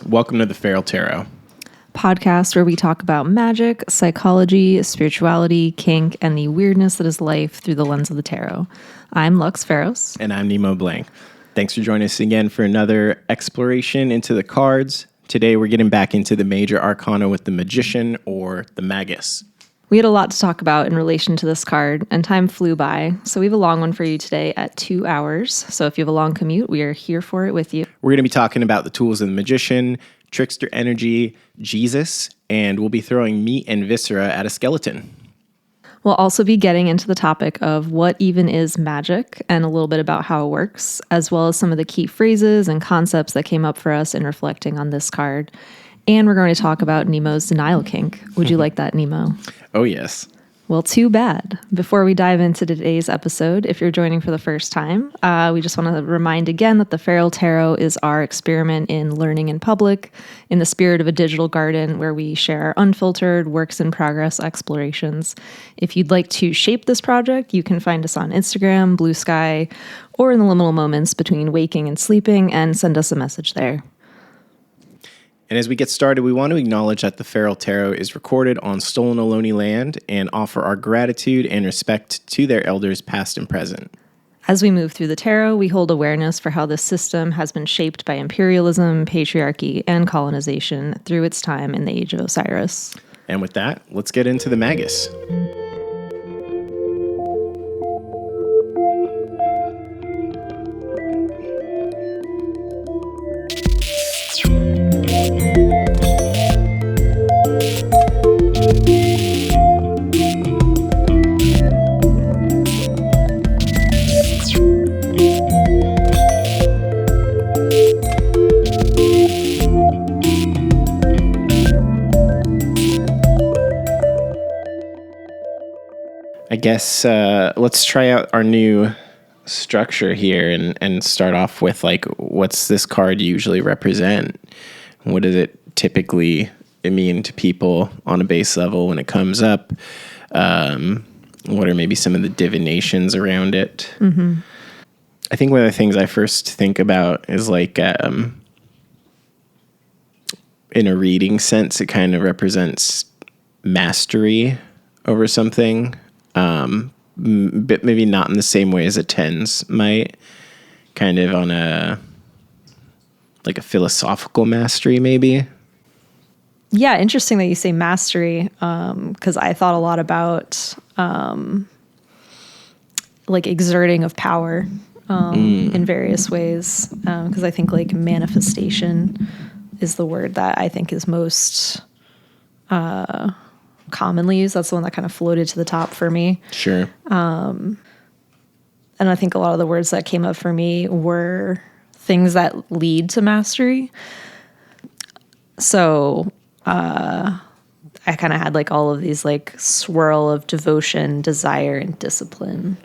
Welcome to the Feral Tarot podcast where we talk about magic, psychology, spirituality, kink, and the weirdness that is life through the lens of the tarot. I'm Lux Faros. And I'm Nemo Blank. Thanks for joining us again for another exploration into the cards. Today we're getting back into the major arcana with the Magician, or the Magus. We had a lot to talk about in relation to this card, and time flew by. So we have a long one for you today at 2 hours. So if you have a long commute, we are here for it with you. We're going to be talking about the tools of the Magician, trickster energy, Jesus, and we'll be throwing meat and viscera at a skeleton. We'll also be getting into the topic of what even is magic and a little bit about how it works, as well as some of the key phrases and concepts that came up for us in reflecting on this card. And we're going to talk about Nemo's denial kink. Would you like that, Nemo? Oh, yes. Well, too bad. Before we dive into today's episode, if you're joining for the first time, we just want to remind again that the Feral Tarot is our experiment in learning in public, in the spirit of a digital garden where we share our unfiltered works in progress explorations. If you'd like to shape this project, you can find us on Instagram, Blue Sky, or in the liminal moments between waking and sleeping, and send us a message there. And as we get started, we want to acknowledge that the Feral Tarot is recorded on stolen Ohlone land and offer our gratitude and respect to their elders past and present. As we move through the tarot, we hold awareness for how this system has been shaped by imperialism, patriarchy, and colonization through its time in the Age of Osiris. And with that, let's get into the Magus. I guess let's try out our new structure here and start off with, like, what's this card usually represent? What does it typically mean to people on a base level when it comes up? What are maybe some of the divinations around it? Mm-hmm. I think one of the things I first think about is, like, in a reading sense, it kind of represents mastery over something. But maybe not in the same way as a tens might, kind of on a philosophical mastery, maybe. Yeah, interesting that you say mastery, because I thought a lot about like exerting of power in various ways, because I think like manifestation is the word that I think is most commonly used. That's the one that kind of floated to the top for me. Sure. And I think a lot of the words that came up for me were things that lead to mastery. So I kind of had like all of these like swirl of devotion, desire, and discipline.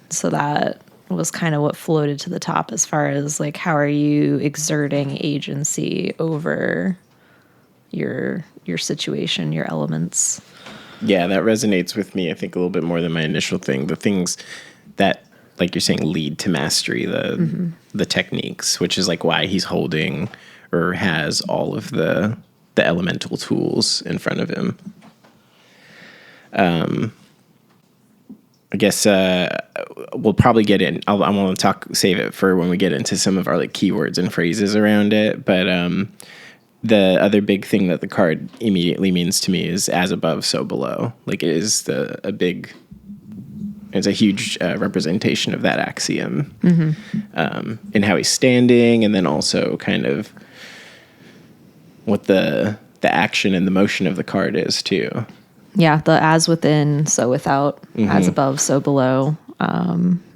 So that was kind of what floated to the top as far as like, how are you exerting agency over your situation, your elements. Yeah, that resonates with me, I think, a little bit more than my initial thing. The things that, like you're saying, lead to mastery, the techniques, which is like why he's holding or has all of the elemental tools in front of him. I guess we'll probably get in. I want to save it for when we get into some of our like keywords and phrases around it, but the other big thing that the card immediately means to me is as above, so below. Like it is it's a huge representation of that axiom in how he's standing, and then also kind of what the action and the motion of the card is too. Yeah, the as within, so without, as above, so below.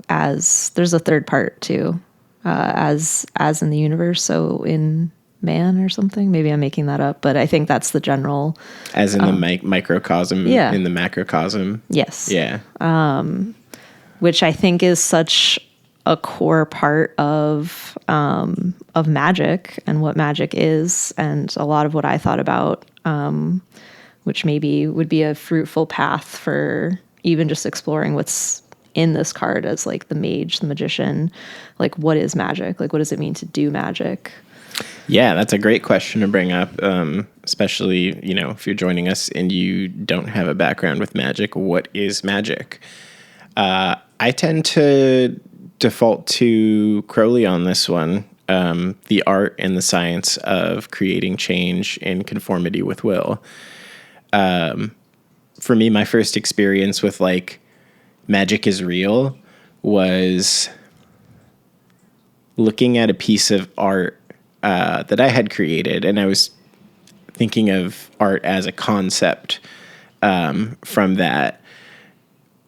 As there's a third part too, as in the universe, so in man or something. Maybe I'm making that up, but I think that's the general. As in the microcosm, in the macrocosm. Yes. Yeah. Which I think is such a core part of magic and what magic is, and a lot of what I thought about, which maybe would be a fruitful path for even just exploring what's in this card as like the mage, the magician, like what is magic? Like what does it mean to do magic? Yeah, that's a great question to bring up, especially, if you're joining us and you don't have a background with magic. What is magic? I tend to default to Crowley on this one, the art and the science of creating change in conformity with will. For me, my first experience with like magic is real was looking at a piece of art that I had created, and I was thinking of art as a concept from that.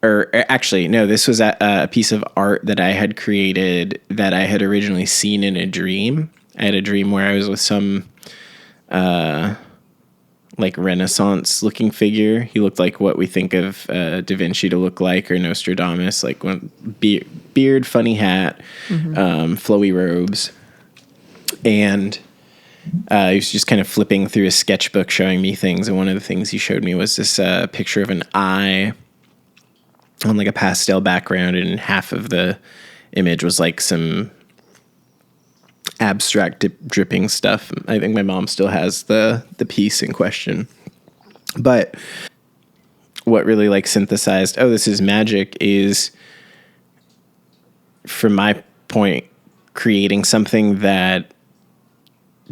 Or actually, no, this was a piece of art that I had created that I had originally seen in a dream. I had a dream where I was with some like Renaissance looking figure. He looked like what we think of Da Vinci to look like, or Nostradamus, like one beard, funny hat, flowy robes. And he was just kind of flipping through a sketchbook showing me things. And one of the things he showed me was this picture of an eye on like a pastel background. And half of the image was like some abstract dripping stuff. I think my mom still has the piece in question. But what really like synthesized, oh, this is magic, is, from my point, creating something that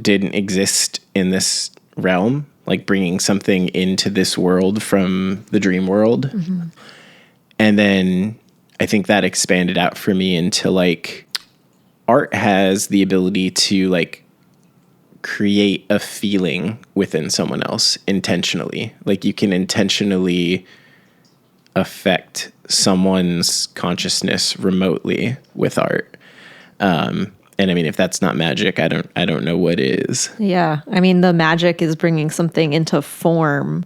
didn't exist in this realm, like bringing something into this world from the dream world. Mm-hmm. And then I think that expanded out for me into like art has the ability to like create a feeling within someone else intentionally. Like you can intentionally affect someone's consciousness remotely with art. And I mean, if that's not magic, I don't know what is. Yeah. I mean, the magic is bringing something into form.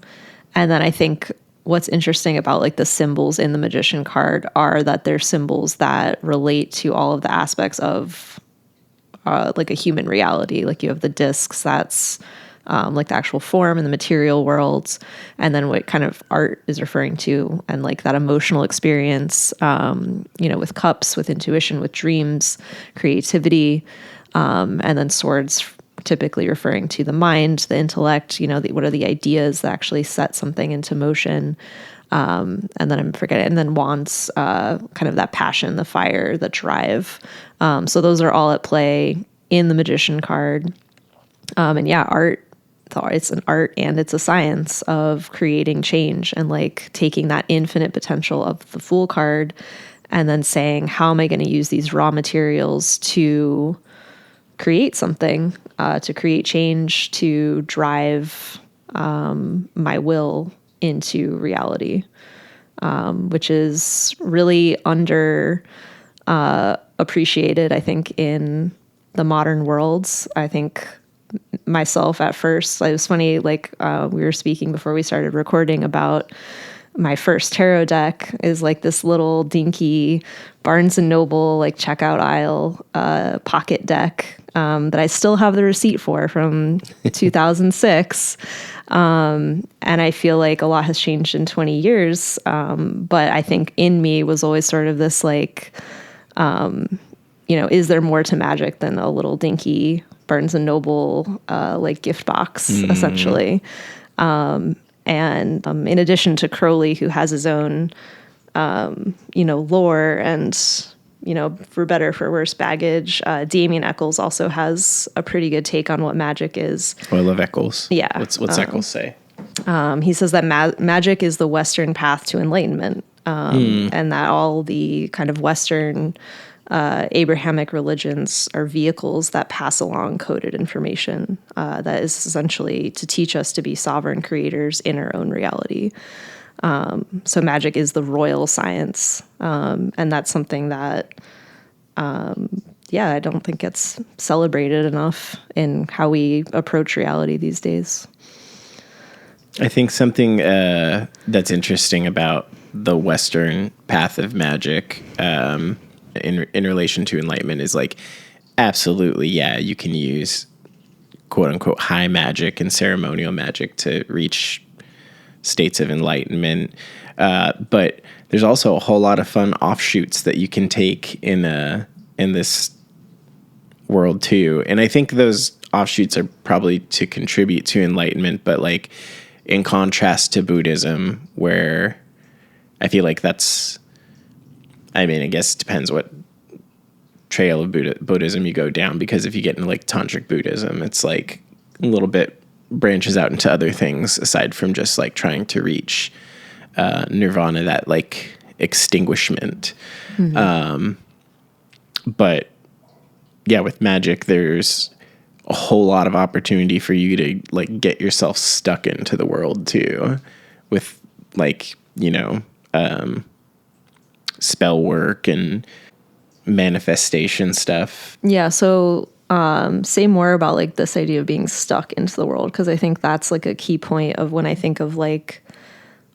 And then I think what's interesting about like the symbols in the magician card are that they're symbols that relate to all of the aspects of like a human reality. Like you have the discs, that's like the actual form and the material worlds, and then what kind of art is referring to, and like that emotional experience, with cups, with intuition, with dreams, creativity, and then swords typically referring to the mind, the intellect, what are the ideas that actually set something into motion. And then I'm forgetting, and then wands, kind of that passion, the fire, the drive. So those are all at play in the magician card. And yeah, art, it's an art and it's a science of creating change and like taking that infinite potential of the Fool card and then saying, how am I going to use these raw materials to create something, to create change, to drive my will into reality, which is really appreciated, I think, in the modern worlds. I think myself at first, it was funny, like we were speaking before we started recording about my first tarot deck is like this little dinky Barnes and Noble like checkout aisle pocket deck that I still have the receipt for from 2006. And I feel like a lot has changed in 20 years. But I think in me was always sort of this like, is there more to magic than a little dinky Barnes and Noble like gift box, essentially? And in addition to Crowley, who has his own, lore and, for better or for worse, baggage, Damien Eccles also has a pretty good take on what magic is. Oh, I love Eccles. Yeah. What's Eccles say? He says that magic is the Western path to enlightenment, and that all the kind of Western Abrahamic religions are vehicles that pass along coded information that is essentially to teach us to be sovereign creators in our own reality. So magic is the royal science, and that's something that, I don't think gets celebrated enough in how we approach reality these days. I think something that's interesting about the Western path of magic in relation to enlightenment is like, absolutely, yeah, you can use quote unquote high magic and ceremonial magic to reach states of enlightenment. But there's also a whole lot of fun offshoots that you can take in this world too. And I think those offshoots are probably to contribute to enlightenment, but like in contrast to Buddhism, where I feel like that's, I mean, I guess it depends what trail of Buddhism you go down, because if you get into like tantric Buddhism, it's like a little bit branches out into other things aside from just like trying to reach nirvana, that like extinguishment. But yeah, with magic, there's a whole lot of opportunity for you to like get yourself stuck into the world too, with like, spell work and manifestation stuff. Yeah. So say more about like this idea of being stuck into the world, because I think that's like a key point of when I think of like,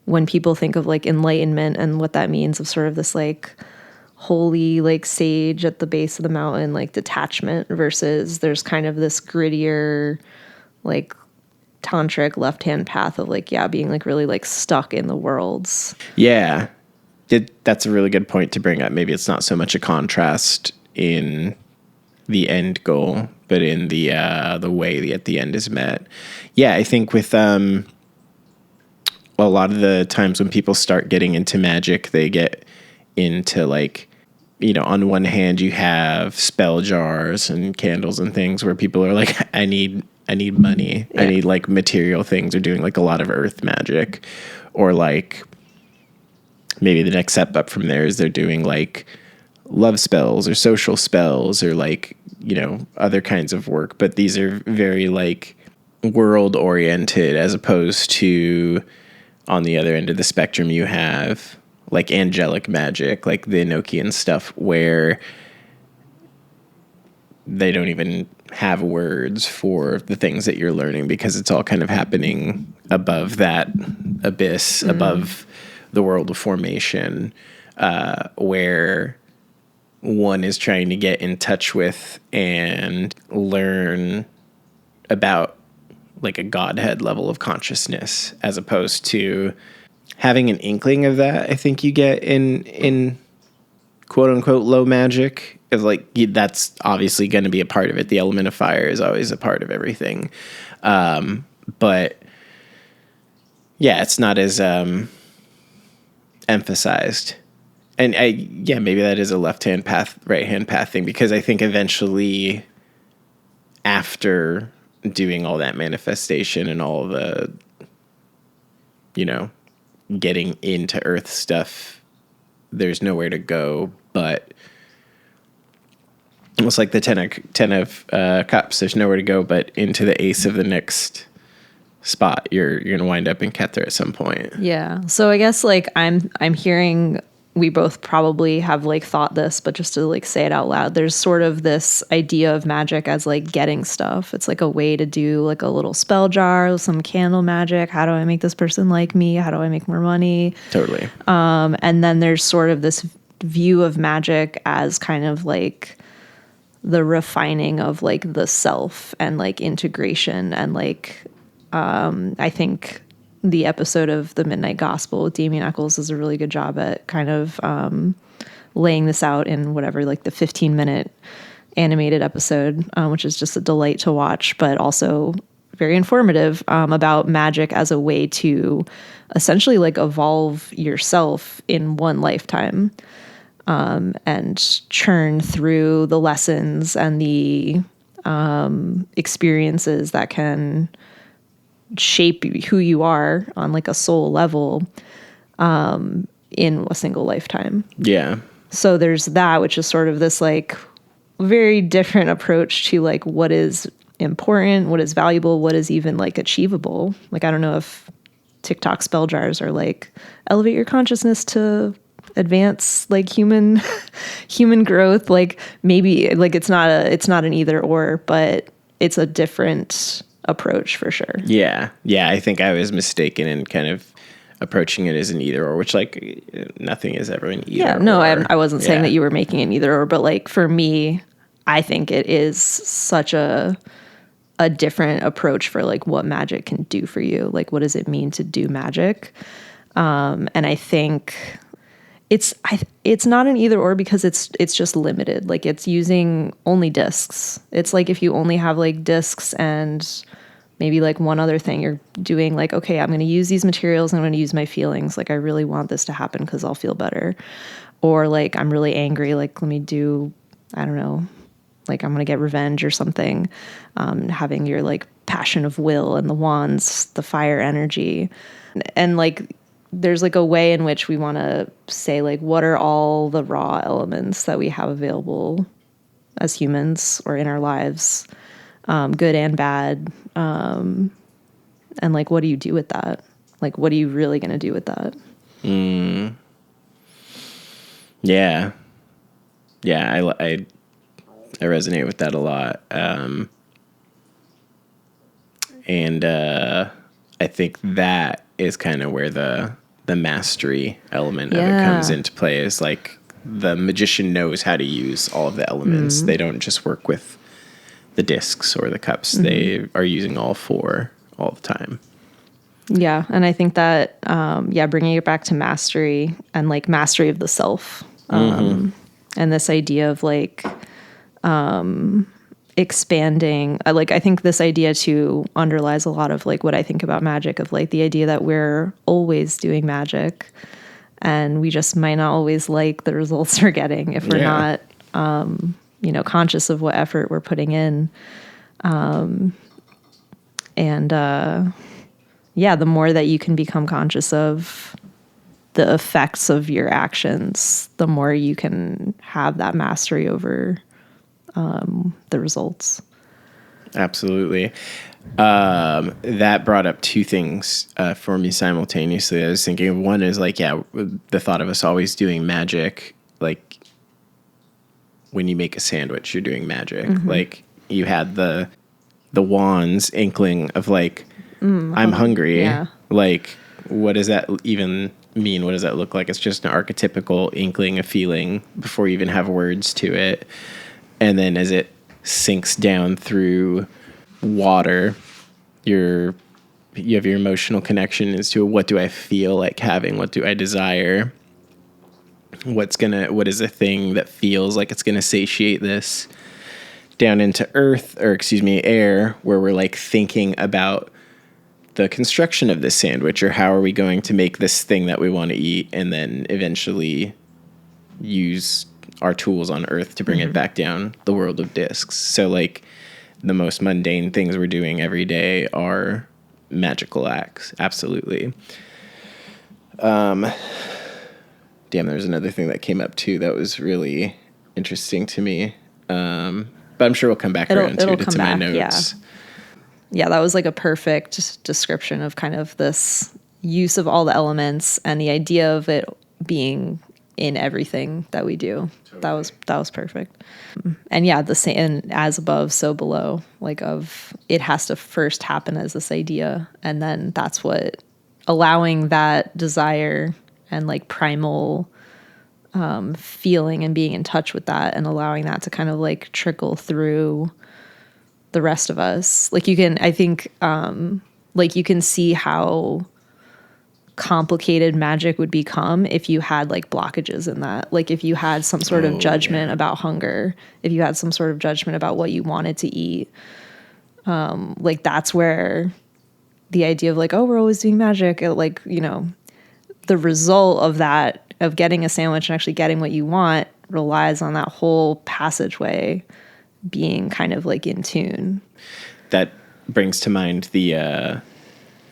when people think of like enlightenment and what that means, of sort of this like holy like sage at the base of the mountain, like detachment, versus there's kind of this grittier like tantric left-hand path of like, yeah, being like really like stuck in the worlds. Yeah. That's a really good point to bring up. Maybe it's not so much a contrast in the end goal, but in the way at the end is met. Yeah, I think with a lot of the times when people start getting into magic, they get into like, on one hand you have spell jars and candles and things where people are like, I need money. Yeah. I need like material things, or doing like a lot of earth magic, or like maybe the next step up from there is they're doing like love spells or social spells, or like, other kinds of work. But these are very like world oriented, as opposed to on the other end of the spectrum, you have like angelic magic, like the Enochian stuff, where they don't even have words for the things that you're learning, because it's all kind of happening above that abyss, above the world of formation, where one is trying to get in touch with and learn about like a godhead level of consciousness, as opposed to having an inkling of that. I think you get in quote unquote low magic, of like, that's obviously going to be a part of it. The element of fire is always a part of everything. But yeah, it's not as emphasized. And maybe that is a left-hand path, right-hand path thing, because I think eventually, after doing all that manifestation and all the, getting into earth stuff, there's nowhere to go but almost like the 10 of cups. There's nowhere to go but into the ace of the next spot. You're going to wind up in Kether at some point. Yeah. So I guess like I'm hearing, we both probably have like thought this, but just to like say it out loud, there's sort of this idea of magic as like getting stuff. It's like a way to do like a little spell jar, some candle magic. How do I make this person like me? How do I make more money? Totally. And then there's sort of this view of magic as kind of like the refining of like the self and like integration. And like, I think the episode of The Midnight Gospel with Damien Eccles does a really good job at kind of laying this out in whatever, like the 15-minute animated episode, which is just a delight to watch, but also very informative about magic as a way to essentially like evolve yourself in one lifetime, and churn through the lessons and the experiences that can shape who you are on like a soul level in a single lifetime. Yeah. So there's that, which is sort of this like very different approach to like what is important, what is valuable, what is even like achievable. Like, I don't know if TikTok spell jars are like elevate your consciousness to advance like human growth. Like maybe like it's not an either or, but it's a different approach for sure. Yeah. I think I was mistaken in kind of approaching it as an either or, which like nothing is ever an either. Yeah, no, I wasn't saying that you were making an either or, but like for me, I think it is such a different approach for like what magic can do for you. Like, what does it mean to do magic? And I think it's not an either or because it's just limited. Like it's using only discs. It's like if you only have like discs and maybe like one other thing, you're doing like, okay, I'm going to use these materials. I'm going to use my feelings. Like I really want this to happen because I'll feel better. Or like I'm really angry. Like let me do, I don't know, like I'm going to get revenge or something. Having your like passion of will and the wands, the fire energy, and like there's like a way in which we want to say like what are all the raw elements that we have available as humans or in our lives, good and bad, and like what do you do with that? Like what are you really going to do with that? Yeah, I resonate with that a lot, and I think that is kind of where the mastery element of it comes into play. Is like the magician knows how to use all of the elements. They don't just work with the discs or the cups. They are using all four all the time. Yeah, and I think that bringing it back to mastery and like mastery of the self, and this idea of like expanding. I think this idea too underlies a lot of like what I think about magic, of like the idea that we're always doing magic and we just might not always like the results we're getting if we're not conscious of what effort we're putting in. The more that you can become conscious of the effects of your actions, the more you can have that mastery over the results. Absolutely. That brought up two things for me simultaneously. I was thinking of one is like, the thought of us always doing magic. Like when you make a sandwich, you're doing magic. Like you had the wands inkling of like, I'm hungry. Yeah. Like, what does that even mean? What does that look like? It's just an archetypical inkling, a feeling before you even have words to it. And then as it sinks down through water, you have your emotional connection as to what do I feel like having? What do I desire? What is a thing that feels like it's going to satiate this down into air, where we're like thinking about the construction of this sandwich, or how are we going to make this thing that we want to eat, and then eventually use our tools on earth to bring it back down the world of discs. So like the most mundane things we're doing every day are magical acts. Absolutely. Damn, there's another thing that came up too that was really interesting to me. But I'm sure we'll come back around to my notes. Yeah, that was like a perfect description of kind of this use of all the elements and the idea of it being in everything that we do. Totally. That was perfect. And the same, and as above, so below, like of it has to first happen as this idea. And then that's what allowing that desire and like primal feeling and being in touch with that and allowing that to kind of like trickle through the rest of us. Like you can, I think, like you can see how complicated magic would become if you had like blockages in that. Like if you had some sort of judgment about hunger, if you had some sort of judgment about what you wanted to eat, like that's where the idea of like, oh, we're always doing magic, like, the result of that, of getting a sandwich and actually getting what you want, relies on that whole passageway being kind of like in tune. That brings to mind the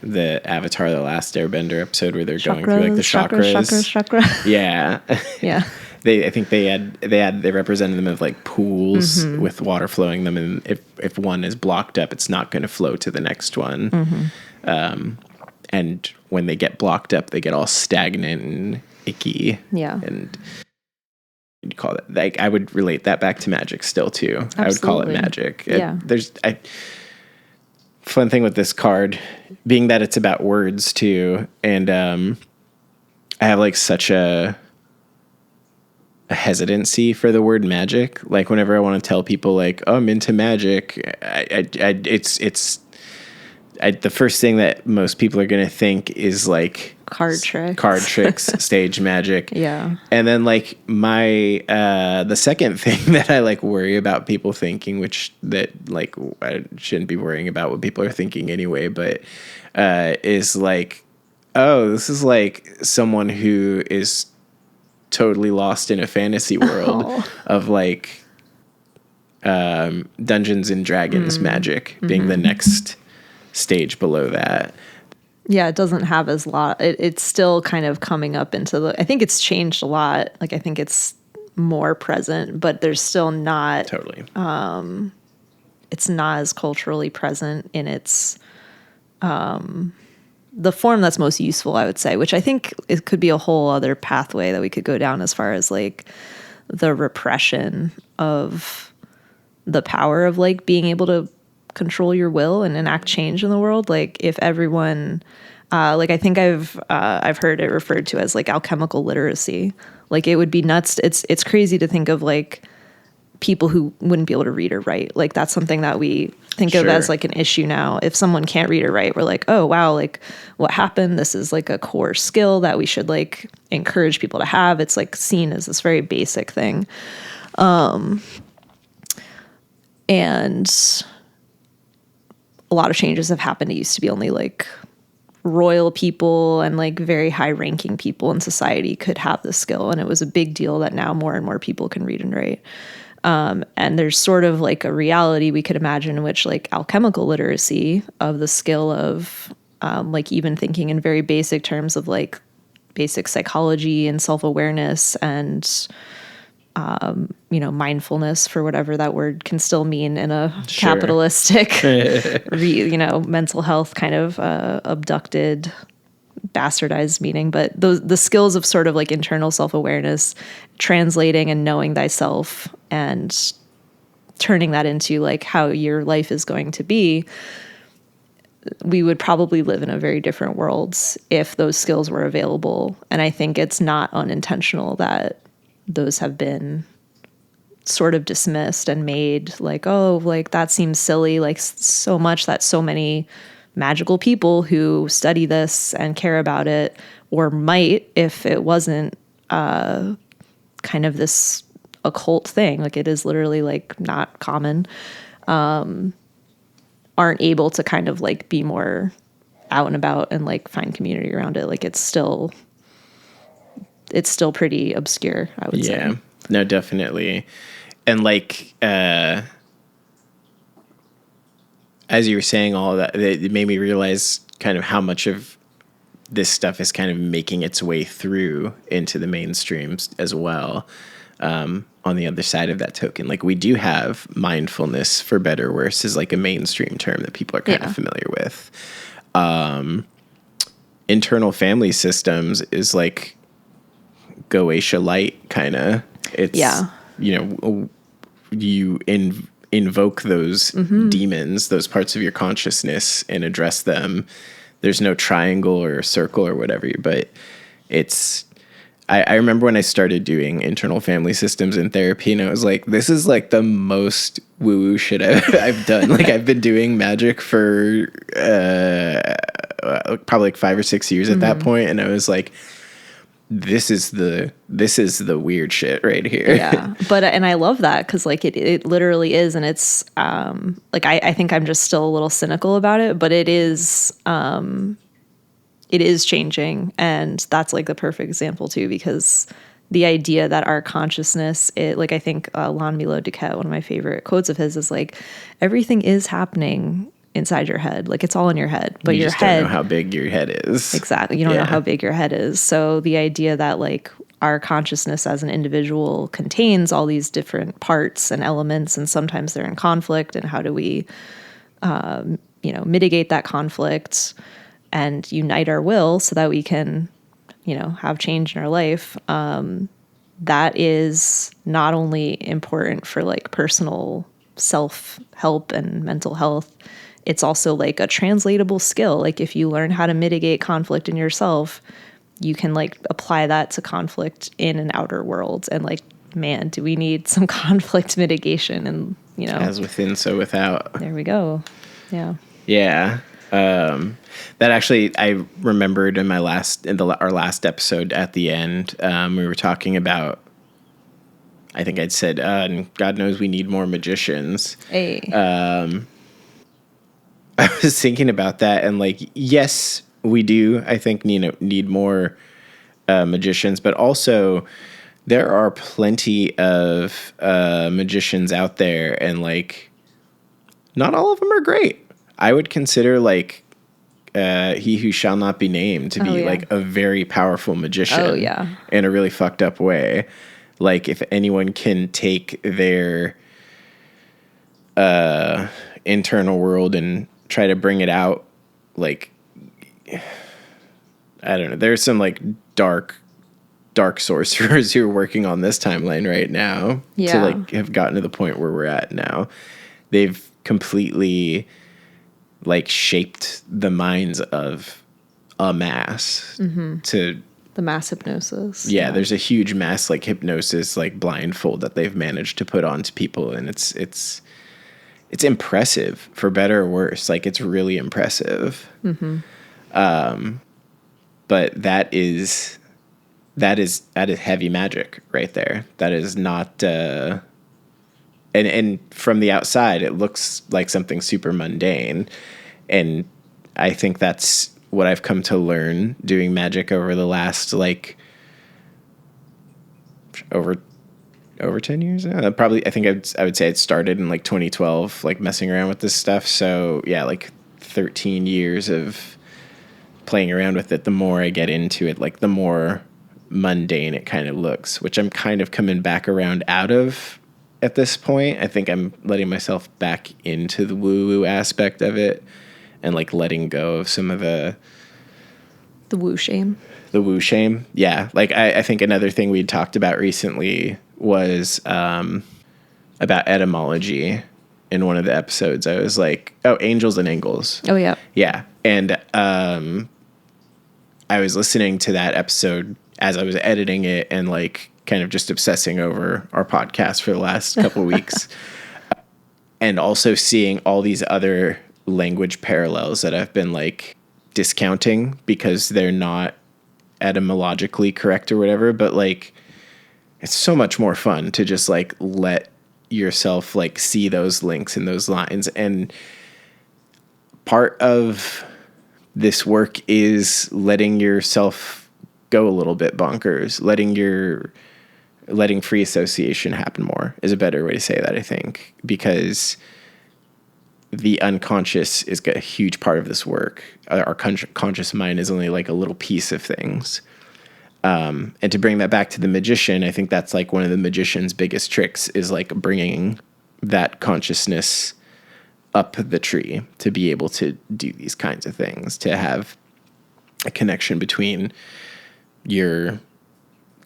Avatar: The Last Airbender episode where they're going through like the chakras. Yeah. Yeah. I think they represented them as like pools with water flowing them, and if one is blocked up, it's not going to flow to the next one. And when they get blocked up, they get all stagnant and icky. Yeah. And you'd call it, like, I would relate that back to magic still too. Absolutely. I would call it magic. Yeah. Fun thing with this card being that it's about words too. And, I have like such a hesitancy for the word magic. Like whenever I want to tell people like, oh, I'm into magic, the first thing that most people are going to think is like card tricks, stage magic. Yeah. And then like the second thing that I like worry about people thinking, which that like I shouldn't be worrying about what people are thinking anyway, but is like, oh, this is like someone who is totally lost in a fantasy world of like Dungeons and Dragons magic being the next stage below that. Yeah, it doesn't have as lot. It's still kind of coming up into the. I think it's changed a lot. Like I think it's more present, but there's still not. Totally. It's not as culturally present in its the form that's most useful, I would say. Which I think it could be a whole other pathway that we could go down as far as like the repression of the power of like being able to control your will and enact change in the world. Like if everyone, like I think I've heard it referred to as like alchemical literacy. Like it would be nuts. It's crazy to think of like people who wouldn't be able to read or write. Like that's something that we think of as like an issue now. If someone can't read or write, we're like, oh wow, like what happened? This is like a core skill that we should like encourage people to have. It's like seen as this very basic thing. And a lot of changes have happened. It used to be only like royal people and like very high ranking people in society could have this skill. And it was a big deal that now more and more people can read and write. And there's sort of like a reality we could imagine in which like alchemical literacy of the skill of like even thinking in very basic terms of like basic psychology and self-awareness and mindfulness, for whatever that word can still mean in a capitalistic, mental health kind of abducted, bastardized meaning. But the skills of sort of like internal self-awareness, translating and knowing thyself and turning that into like how your life is going to be, we would probably live in a very different world if those skills were available. And I think it's not unintentional that those have been sort of dismissed and made like, oh, like that seems silly, like so much that so many magical people who study this and care about it, or might if it wasn't kind of this occult thing, like it is literally like not common, aren't able to kind of like be more out and about and like find community around it. Like it's still pretty obscure, I would say. Yeah, no, definitely. And like, as you were saying all of that, it made me realize kind of how much of this stuff is kind of making its way through into the mainstreams as well. On the other side of that token, like we do have mindfulness, for better or worse, is like a mainstream term that people are kind of familiar with. Internal family systems is like Goetia light kind of. It's you invoke those demons, those parts of your consciousness, and address them. There's no triangle or circle or whatever, but it's I remember when I started doing internal family systems in therapy, and I was like, this is like the most woo-woo shit I've done. Like I've been doing magic for probably like 5 or 6 years at that point, and I was like, this is the weird shit right here. Yeah. But, and I love that because like it literally is. And it's like, I think I'm just still a little cynical about it, but it is changing. And that's like the perfect example too, because the idea that our consciousness, like I think Lon Milo Duquette, one of my favorite quotes of his is like, everything is happening inside your head. Like it's all in your head, but your head, don't know how big your head is. Exactly. You don't know how big your head is. So the idea that like our consciousness as an individual contains all these different parts and elements, and sometimes they're in conflict, and how do we, mitigate that conflict and unite our will so that we can, have change in our life. That is not only important for like personal self-help and mental health, it's also like a translatable skill. Like if you learn how to mitigate conflict in yourself, you can like apply that to conflict in an outer world. And like, man, do we need some conflict mitigation? And, as within, so without. There we go. Yeah. Yeah. That actually, I remembered in our last episode at the end, we were talking about, I think I'd said, God knows we need more magicians. Hey. I was thinking about that, and like, yes, we do. I think need more magicians, but also there are plenty of magicians out there, and like, not all of them are great. I would consider like He Who Shall Not Be Named to be like a very powerful magician in a really fucked up way. Like, if anyone can take their internal world and try to bring it out, like, I don't know. There's some like dark sorcerers who are working on this timeline right now to like have gotten to the point where we're at now. They've completely like shaped the minds of a mass to the mass hypnosis. Yeah, there's a huge mass like hypnosis, like blindfold that they've managed to put onto people, and it's impressive for better or worse. Like, it's really impressive. But that is heavy magic right there. That is not and from the outside it looks like something super mundane, and I think that's what I've come to learn doing magic over the last like over 10 years. Probably, I think I would say it started in like 2012, like messing around with this stuff. So yeah, like 13 years of playing around with it. The more I get into it, like the more mundane it kind of looks, which I'm kind of coming back around out of at this point. I think I'm letting myself back into the woo-woo aspect of it, and like letting go of some of the woo shame. The woo shame. Yeah. Like, I think another thing we talked about recently was about etymology in one of the episodes. I was like, oh, angels and angles. Oh, yeah. Yeah. And I was listening to that episode as I was editing it and like kind of just obsessing over our podcast for the last couple of weeks. And also seeing all these other language parallels that I've been like discounting because they're not etymologically correct or whatever, but like, it's so much more fun to just like let yourself like see those links and those lines. And part of this work is letting yourself go a little bit bonkers, letting free association happen more is a better way to say that, I think, because the unconscious is a huge part of this work. Our conscious mind is only like a little piece of things. And to bring that back to the magician, I think that's like one of the magician's biggest tricks is like bringing that consciousness up the tree to be able to do these kinds of things, to have a connection between your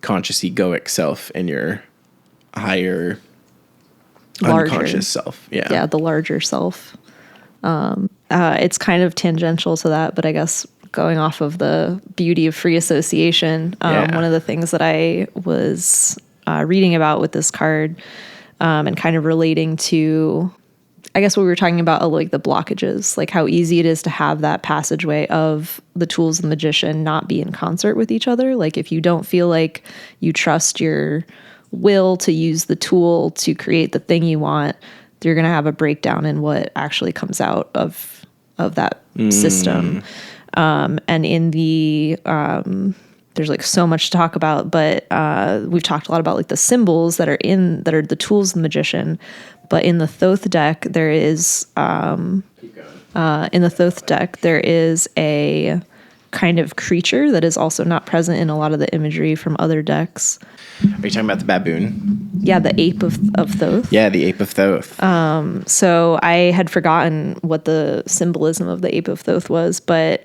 conscious egoic self and your higher unconscious self. Yeah, the larger self. It's kind of tangential to that, but I guess going off of the beauty of free association, one of the things that I was reading about with this card and kind of relating to, I guess, what we were talking about, like the blockages, like how easy it is to have that passageway of the tools of the magician not be in concert with each other. Like, if you don't feel like you trust your will to use the tool to create the thing you want, you're going to have a breakdown in what actually comes out of that system. And in the, there's like so much to talk about, but we've talked a lot about like the symbols that are the tools of the magician. But in the Thoth deck, there is a kind of creature that is also not present in a lot of the imagery from other decks. Are you talking about the baboon? Yeah, the ape of Thoth. Yeah, the ape of Thoth. So I had forgotten what the symbolism of the ape of Thoth was, but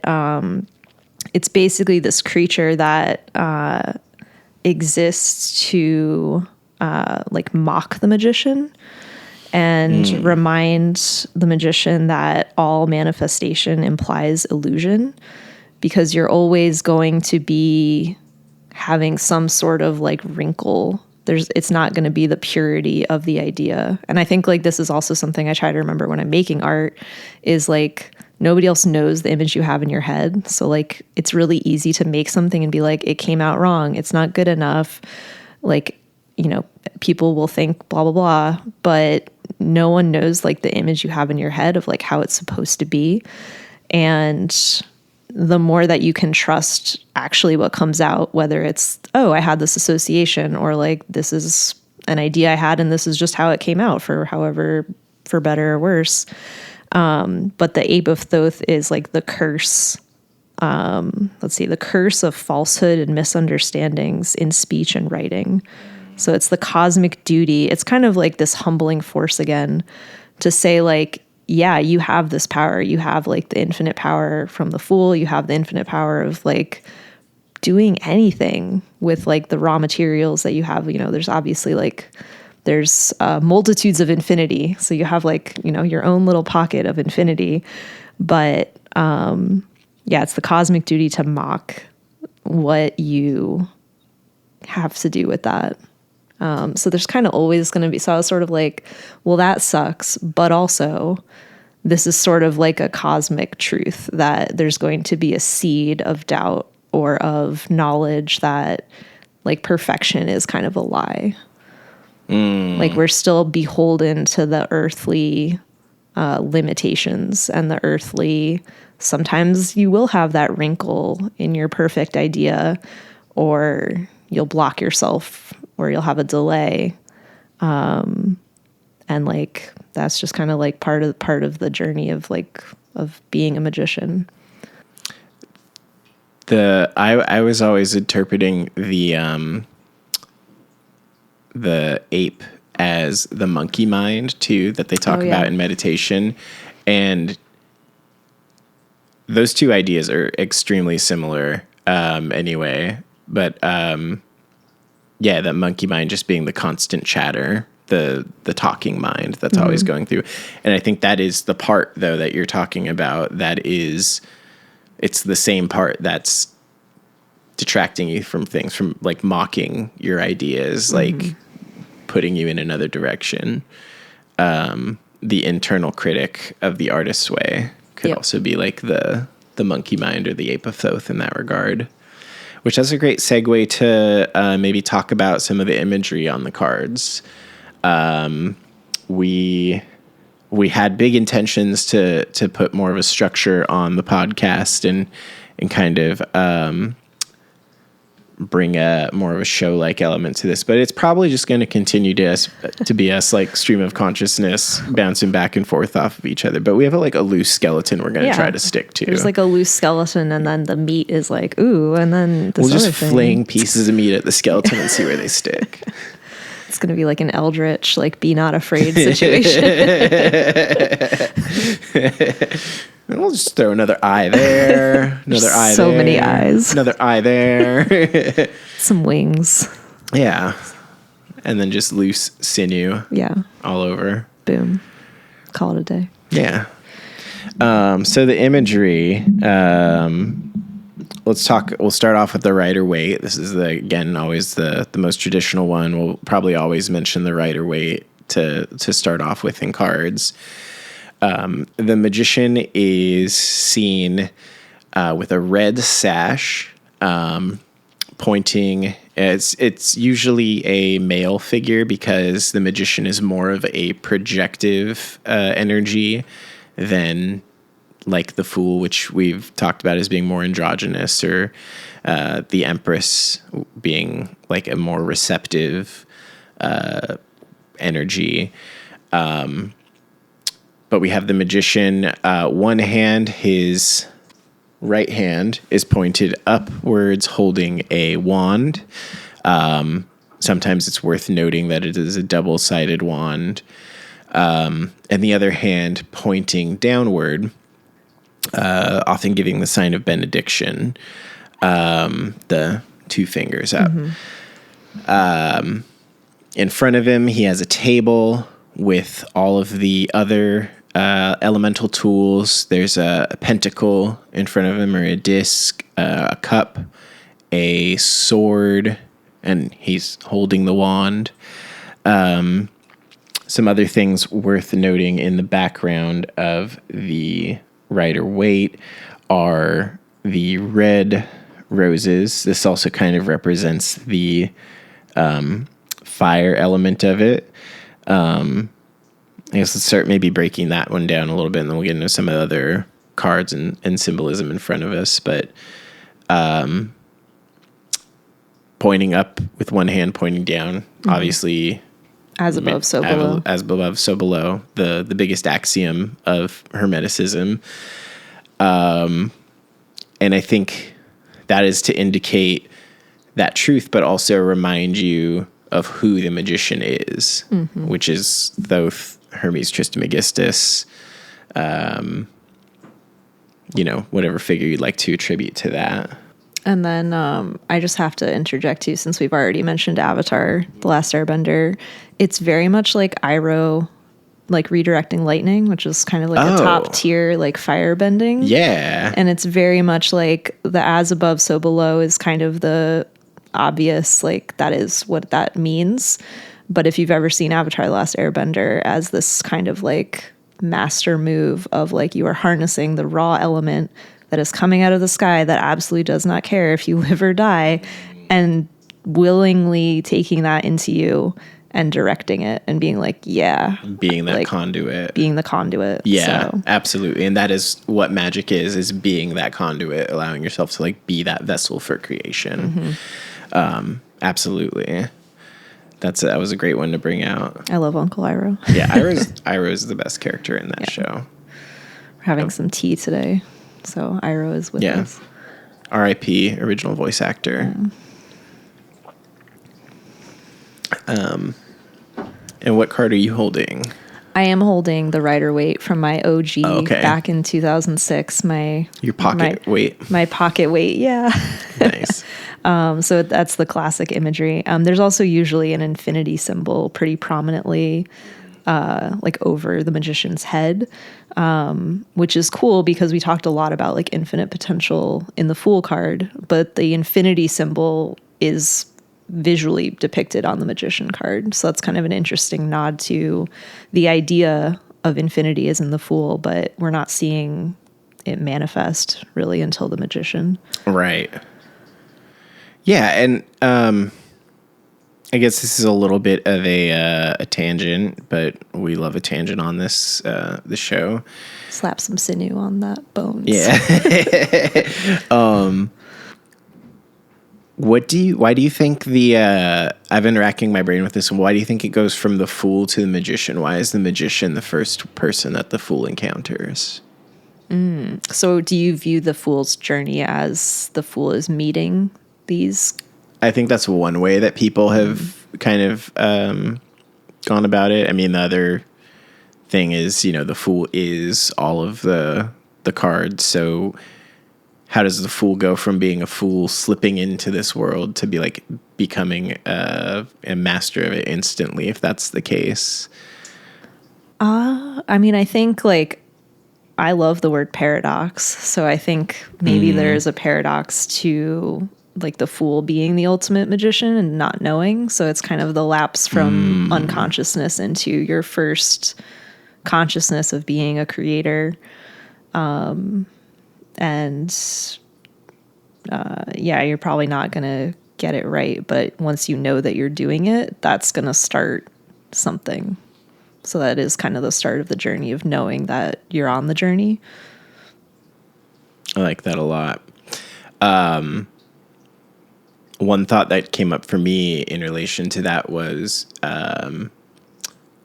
it's basically this creature that exists to like mock the magician and remind the magician that all manifestation implies illusion, because you're always going to be having some sort of like wrinkle. It's not going to be the purity of the idea. And I think like this is also something I try to remember when I'm making art, is like nobody else knows the image you have in your head. So like, it's really easy to make something and be like, it came out wrong. It's not good enough. Like, you know, people will think blah, blah, blah, but no one knows like the image you have in your head of like how it's supposed to be. And the more that you can trust actually what comes out, whether it's, oh, I had this association, or like, this is an idea I had and this is just how it came out, for however, for better or worse. But the Ape of Thoth is like the curse. The curse of falsehood and misunderstandings in speech and writing. So it's the cosmic duty. It's kind of like this humbling force again to say like, yeah, you have this power. You have like the infinite power from the Fool. You have the infinite power of like doing anything with like the raw materials that you have. You know, there's obviously like, there's multitudes of infinity. So you have like, you know, your own little pocket of infinity. But yeah, it's the cosmic duty to mock what you have to do with that. So there's kind of always going to be, so I was sort of like, well, that sucks. But also this is sort of like a cosmic truth that there's going to be a seed of doubt or of knowledge that like perfection is kind of a lie. Like we're still beholden to the earthly limitations and the earthly, sometimes you will have that wrinkle in your perfect idea, or you'll block yourself, or you'll have a delay. And like, that's just kind of like part of the journey of like, of being a magician. I was always interpreting the ape as the monkey mind too, that they talk about in meditation. And those two ideas are extremely similar, anyway. But, yeah, that monkey mind just being the constant chatter, the talking mind that's always going through. And I think that is the part though, that you're talking about. It's the same part that's detracting you from things, from like mocking your ideas, like putting you in another direction. The internal critic of the artist's way could also be like the monkey mind or the Ape of Thoth in that regard, which is a great segue to maybe talk about some of the imagery on the cards. We had big intentions to put more of a structure on the podcast and kind of bring a more of a show-like element to this, but it's probably just going to continue to be us like stream of consciousness bouncing back and forth off of each other. But we have a loose skeleton we're going to try to stick to. There's like a loose skeleton, and then the meat is like, ooh, and then this we'll just other thing. fling pieces of meat at the skeleton and see where they stick. It's going to be like an eldritch, like be not afraid situation. And we'll just throw another eye there, another eye so there. Many eyes. Another eye there. Some wings. Yeah. And then just loose sinew. Yeah. All over. Boom. Call it a day. Yeah. So the imagery, we'll start off with the Rider-Waite. This is again, always the most traditional one. We'll probably always mention the Rider-Waite to start off with in cards. The magician is seen with a red sash pointing. It's usually a male figure because the magician is more of a projective energy than like the Fool, which we've talked about as being more androgynous, or the Empress being like a more receptive energy. But we have the magician, one hand, his right hand is pointed upwards holding a wand. Sometimes it's worth noting that it is a double-sided wand. And the other hand pointing downward, often giving the sign of benediction, the two fingers up. In front of him, he has a table with all of the other elemental tools. There's a pentacle in front of him, or a disc, a cup, a sword, and he's holding the wand. Some other things worth noting in the background of the Rider Waite are the red roses. This also kind of represents the fire element of it. I guess let's start maybe breaking that one down a little bit, and then we'll get into some of the other cards and symbolism in front of us. But pointing up with one hand, pointing down, obviously. As above, so below. As above, so below. The biggest axiom of hermeticism. And I think that is to indicate that truth, but also remind you of who the magician is, which is Thoth, Hermes Trismegistus, whatever figure you'd like to attribute to that. And then I just have to interject too, since we've already mentioned Avatar, The Last Airbender. It's very much like Iroh, like redirecting lightning, which is kind of like a top tier, like fire bending. Yeah. And it's very much like the as above, so below is kind of the obvious, like that is what that means. But if you've ever seen Avatar, The Last Airbender as this kind of like master move of like you are harnessing the raw element that is coming out of the sky that absolutely does not care if you live or die, and willingly taking that into you and directing it and being like, yeah. Being that conduit. Being the conduit. Yeah, so. Absolutely. And that is what magic is being that conduit, allowing yourself to like be that vessel for creation. Absolutely. That was a great one to bring out. I love Uncle Iroh. Yeah, Iroh is the best character in that show. We're having some tea today. So Iroh is with us. R.I.P. original voice actor. And what card are you holding? I am holding the Rider Waite from my OG back in 2006. Your pocket weight. My pocket weight, yeah. Nice. So that's the classic imagery. There's also usually an infinity symbol pretty prominently like over the magician's head, which is cool because we talked a lot about like infinite potential in the Fool card, but the infinity symbol is visually depicted on the magician card. So that's kind of an interesting nod to the idea of infinity is in the Fool, but we're not seeing it manifest really until the magician. Right. Yeah, and I guess this is a little bit of a tangent, but we love a tangent on this show. Slap some sinew on that bones. Yeah. Why do you think I've been racking my brain with this, and why do you think it goes from the Fool to the magician? Why is the magician the first person that the Fool encounters? So do you view the Fool's journey as the Fool is meeting these? I think that's one way that people have kind of gone about it. I mean, the other thing is, the Fool is all of the cards. So how does the Fool go from being a fool, slipping into this world, to be like becoming a master of it instantly, if that's the case? I mean, I think like I love the word paradox. So I think maybe there's a paradox to like the Fool being the ultimate magician and not knowing. So it's kind of the lapse from unconsciousness into your first consciousness of being a creator. You're probably not going to get it right. But once you know that you're doing it, that's going to start something. So that is kind of the start of the journey of knowing that you're on the journey. I like that a lot. One thought that came up for me in relation to that was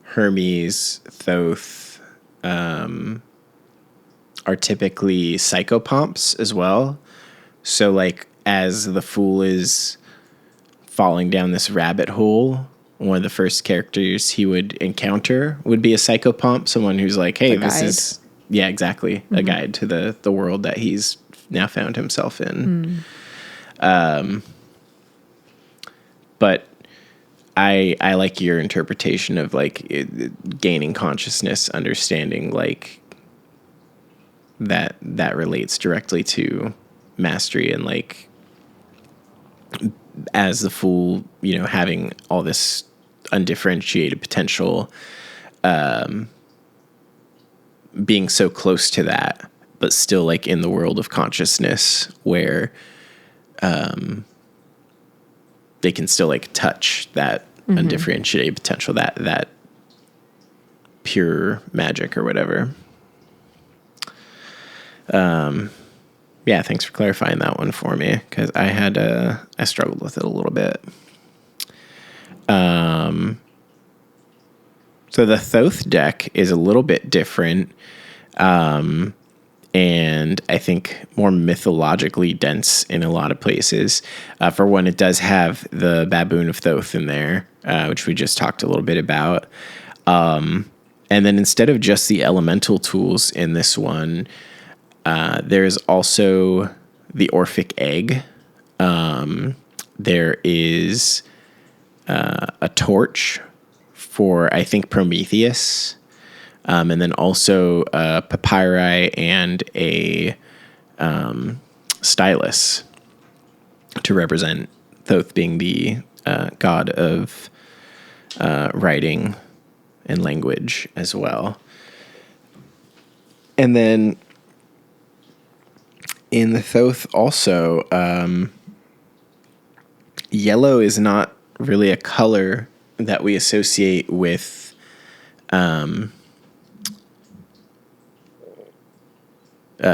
Hermes, Thoth are typically psychopomps as well. So like as the Fool is falling down this rabbit hole, one of the first characters he would encounter would be a psychopomp, someone who's like, hey, this is, yeah, exactly, a guide to the world that he's now found himself in. But I like your interpretation of like gaining consciousness, understanding like that relates directly to mastery, and like as the Fool, having all this undifferentiated potential, being so close to that, but still like in the world of consciousness where they can still like touch that undifferentiated potential, that pure magic or whatever. Yeah, thanks for clarifying that one for me, because I struggled with it a little bit. So the Thoth deck is a little bit different, and I think more mythologically dense in a lot of places. For one, it does have the Baboon of Thoth in there, which we just talked a little bit about. And then instead of just the elemental tools in this one, there's also the Orphic Egg. There is a torch for, I think, Prometheus. And then also papyri and a stylus to represent Thoth being the god of writing and language as well. And then in the Thoth also, yellow is not really a color that we associate with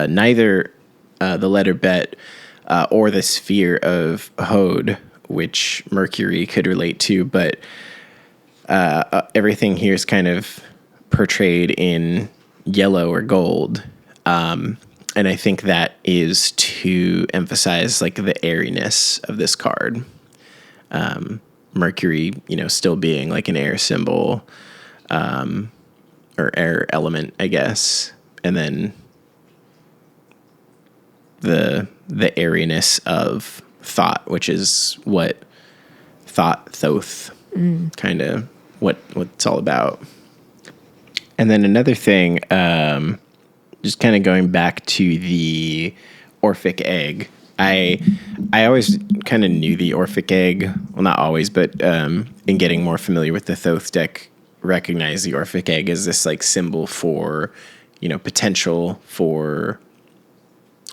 neither the letter Bet or the sphere of Hod, which Mercury could relate to, but everything here is kind of portrayed in yellow or gold. And I think that is to emphasize like the airiness of this card. Mercury, still being like an air symbol, or air element, I guess. And then the airiness of thought, which is what Thoth kind of what it's all about. And then another thing, just kind of going back to the Orphic Egg, I always kind of knew the Orphic Egg. Well, not always, but in getting more familiar with the Thoth deck, recognize the Orphic Egg as this like symbol for, potential for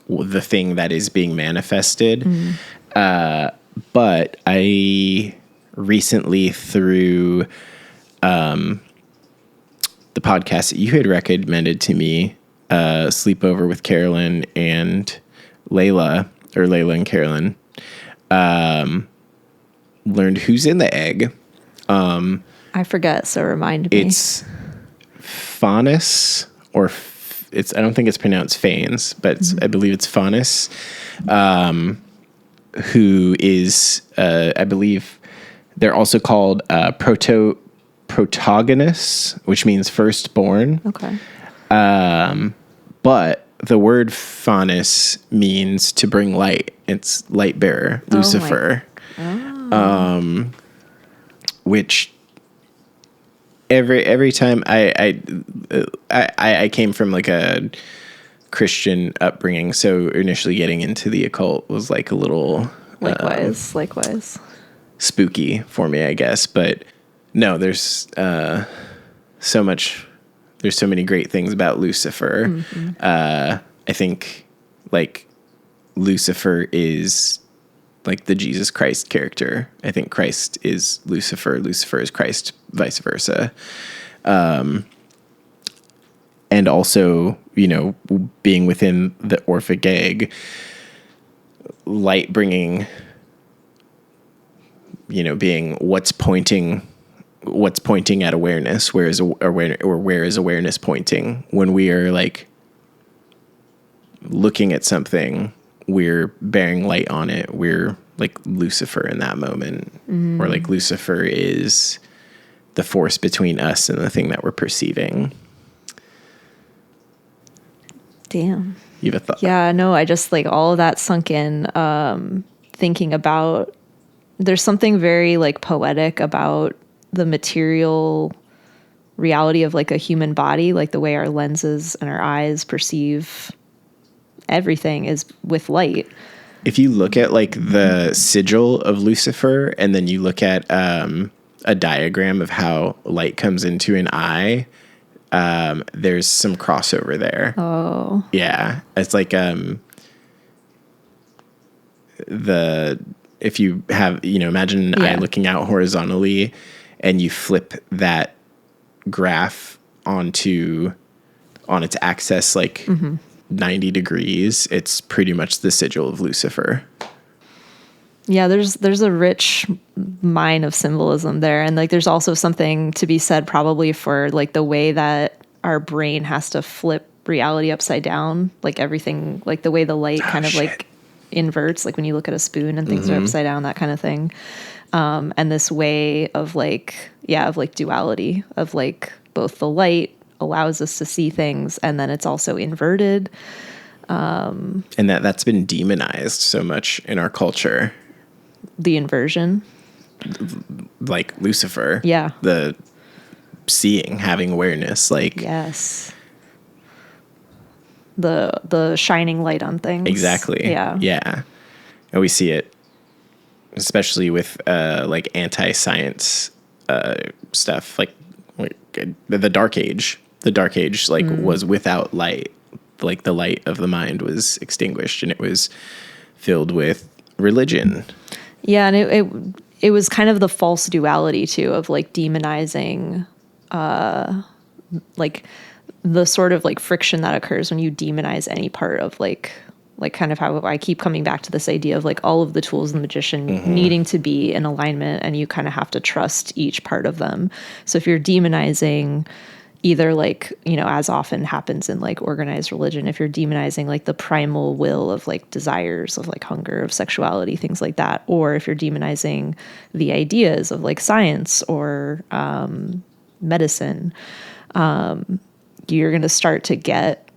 the thing that is being manifested. But I recently, through the podcast that you had recommended to me, Sleepover with Carolyn and Layla and Carolyn, learned who's in the egg. I forget, so remind me. It's Faunus, or I don't think it's pronounced Fanes, but I believe it's Faunus, who is, I believe they're also called protagonists, which means firstborn. Okay. But the word Faunus means to bring light. It's light bearer, Lucifer. Which every time I came from like a Christian upbringing, so initially getting into the occult was like a little likewise spooky for me, I guess. But no, there's so many great things about Lucifer. I think like Lucifer is like the Jesus Christ character. I think Christ is Lucifer. Lucifer is Christ, vice versa. And also, being within the Orphic Egg, light bringing, being what's pointing at awareness. Where is awareness pointing? When we are like looking at something, we're bearing light on it. We're like Lucifer in that moment, or like Lucifer is the force between us and the thing that we're perceiving. Damn. You have a thought? Yeah, no, I just like all of that sunk in, thinking about, there's something very like poetic about the material reality of like a human body, like the way our lenses and our eyes perceive everything is with light. If you look at like the sigil of Lucifer, and then you look at a diagram of how light comes into an eye, there's some crossover there. Oh. Yeah. It's like if you have, imagine an eye looking out horizontally and you flip that graph on its axis, like 90 degrees, it's pretty much the sigil of Lucifer. Yeah, there's a rich mine of symbolism there. And like there's also something to be said probably for like the way that our brain has to flip reality upside down. Like everything, like the way the light kind of like inverts, like when you look at a spoon and things are upside down, that kind of thing. And this way of like, of like duality, of like both the light allows us to see things and then it's also inverted. And that's been demonized so much in our culture. The inversion. Like Lucifer. Yeah. The seeing, having awareness, like. Yes. The shining light on things. Exactly. Yeah. Yeah. And we see it especially with like anti-science stuff, like the Dark Age. The Dark Age like was without light. Like the light of the mind was extinguished and it was filled with religion. Yeah, and it was kind of the false duality too of like demonizing like the sort of like friction that occurs when you demonize any part of like kind of how I keep coming back to this idea of like all of the tools of the magician needing to be in alignment and you kind of have to trust each part of them. So if you're demonizing either like, as often happens in like organized religion, if you're demonizing like the primal will of like desires of like hunger, of sexuality, things like that, or if you're demonizing the ideas of like science or medicine, you're going to start to get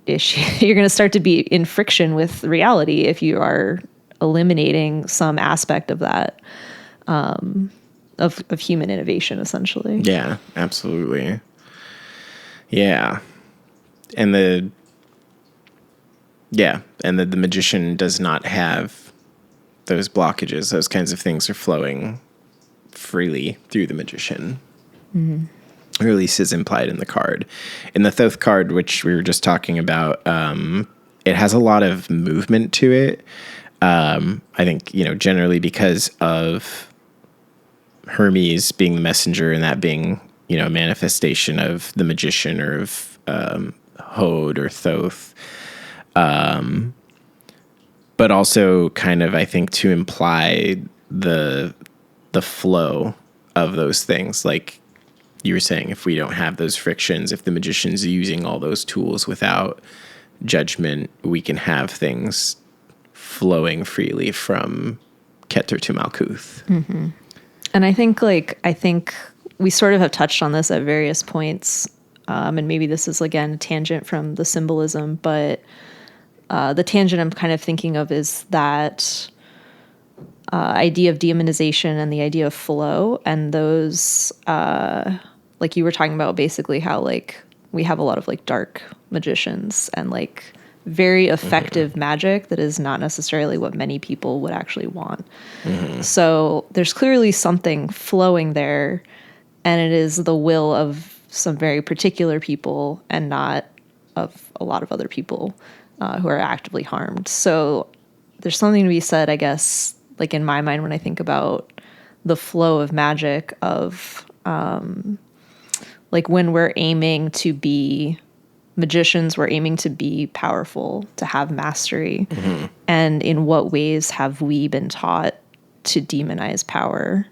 you're going to start to be in friction with reality if you are eliminating some aspect of that, of human innovation, essentially. Yeah, absolutely. Yeah. And the magician does not have those blockages. Those kinds of things are flowing freely through the magician. Mm-hmm. Or at least is implied in the card. In the Thoth card, which we were just talking about, it has a lot of movement to it. I think, generally because of Hermes being the messenger and that being, a manifestation of the magician or of Hod or Thoth. But also kind of, I think, to imply the flow of those things. Like you were saying, if we don't have those frictions, if the magician's using all those tools without judgment, we can have things flowing freely from Keter to Malkuth. Mm-hmm. And I think we sort of have touched on this at various points, and maybe this is, again, a tangent from the symbolism, but the tangent I'm kind of thinking of is that idea of demonization and the idea of flow, and those, like you were talking about, basically how, like, we have a lot of, like, dark magicians and, like, very effective magic that is not necessarily what many people would actually want. Mm-hmm. So there's clearly something flowing there, and it is the will of some very particular people and not of a lot of other people who are actively harmed. So there's something to be said, I guess, like in my mind when I think about the flow of magic of like when we're aiming to be magicians, we're aiming to be powerful, to have mastery. Mm-hmm. And in what ways have we been taught to demonize power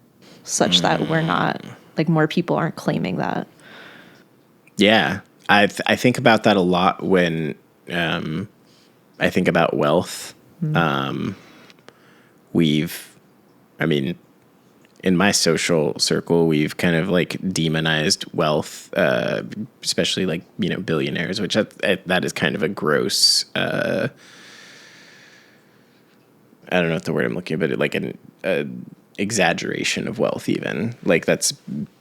such that we're not, like, more people aren't claiming that? Yeah. I think about that a lot when I think about wealth. Mm-hmm. In my social circle, we've kind of like demonized wealth, especially like, billionaires, which that is kind of a gross, I don't know what the word I'm looking at, but like an exaggeration of wealth even. Like that's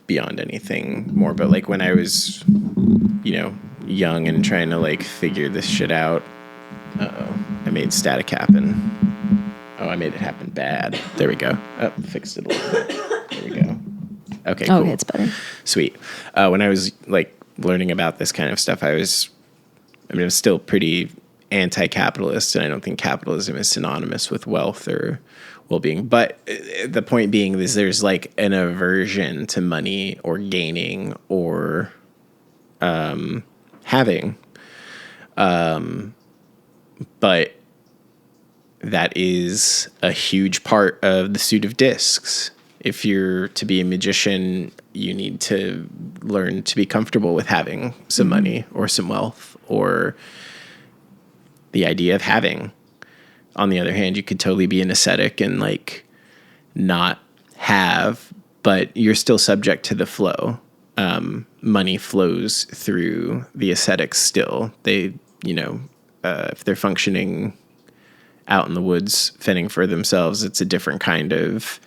beyond anything more. But like when I was, young and trying to like figure this shit out, I made static happen. Oh, I made it happen bad. There we go. Oh, fixed it a little bit. There we go. Okay, cool. Okay, it's better. Sweet. When I was like learning about this kind of stuff, I was still pretty anti-capitalist, and I don't think capitalism is synonymous with wealth or well-being. But the point being is there's like an aversion to money or gaining or having. But that is a huge part of the suit of discs. If you're to be a magician, you need to learn to be comfortable with having some money or some wealth or the idea of having. On the other hand, you could totally be an ascetic and like not have, but you're still subject to the flow. Money flows through the ascetics still. They, if they're functioning out in the woods fending for themselves, it's a different kind of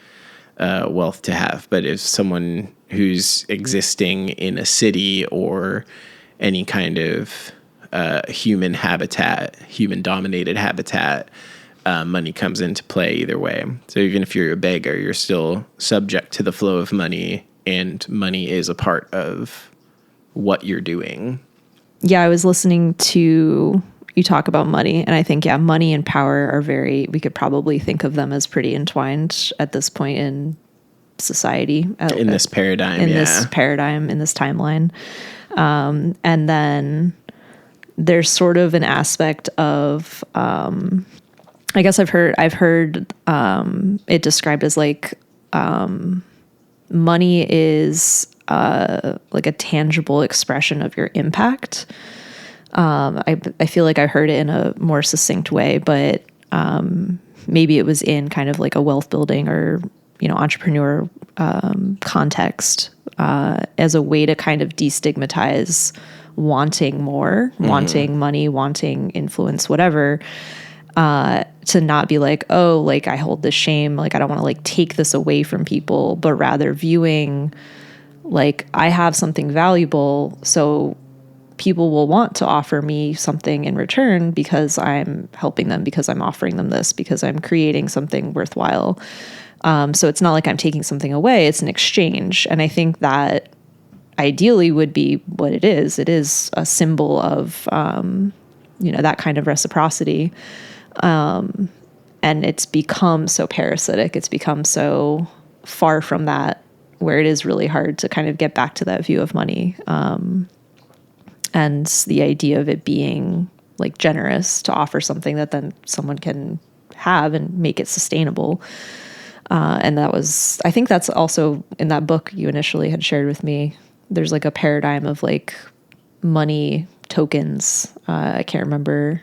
wealth to have. But if someone who's existing in a city or any kind of human dominated habitat, money comes into play either way. So even if you're a beggar, you're still subject to the flow of money, and money is a part of what you're doing. Yeah, I was listening to you talk about money, and I think, money and power are we could probably think of them as pretty entwined at this point in society. In this paradigm, in this timeline. And then there's sort of an aspect of, I guess I've heard it described as like, money is like a tangible expression of your impact. I feel like I heard it in a more succinct way, but maybe it was in kind of like a wealth building or, entrepreneur context as a way to kind of destigmatize wanting more, wanting money, wanting influence, whatever, to not be like, oh, like I hold this shame, like I don't want to like take this away from people, but rather viewing like I have something valuable, so people will want to offer me something in return because I'm helping them, because I'm offering them this, because I'm creating something worthwhile. So it's not like I'm taking something away, it's an exchange. And I think that ideally would be what it is. It is a symbol of, that kind of reciprocity. And it's become so parasitic. It's become so far from that, where it is really hard to kind of get back to that view of money. And the idea of it being like generous to offer something that then someone can have and make it sustainable. And I think that's also in that book you initially had shared with me. There's like a paradigm of like money tokens. I can't remember.